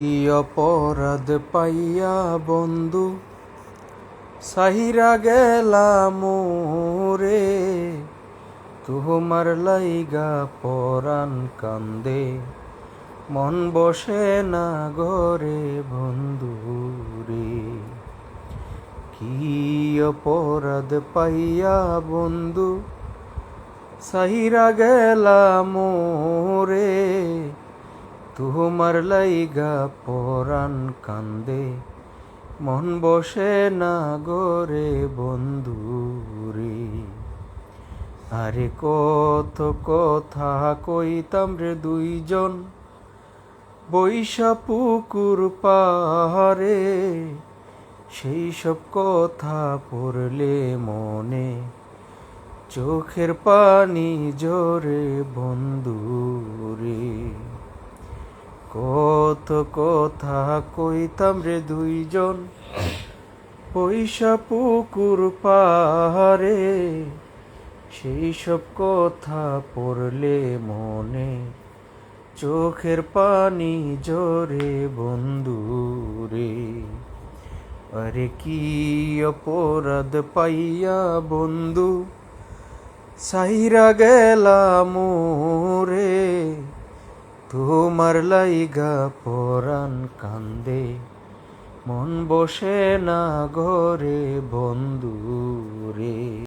কি অপরাধ পাইয়া বন্ধু সাহিরা গেলাম রে, তোমার লাইগা পরাণ কান্দে, মন বসে না ঘরে বন্ধু রে। কি অপরাধ পাইয়া বন্ধু সাহিরা গেলাম রে, তোমার লাইগা পরাণ কান্দে, মন বসে না গরে বন্ধু রে। আরে কত কথা কইতাম রে দুইজন বৈশা পুকুর পাহাড়ে, সেই সব কথা পড়লে মনে চোখের পানি ঝরে বন্ধু রে। কত কথা কইতাম রে দুইজন পয়সা পুকুর পাহাড়ে, সেই সব কথা পড়লে মনে চোখের পানি ঝরে বন্ধু রে। আরে কি অপরাধ পাইয়া বন্ধু সাইরা গেলাম রে, তোমার লাইগা পরাণ কান্দে, মন বসে না ঘরে বন্ধু রে।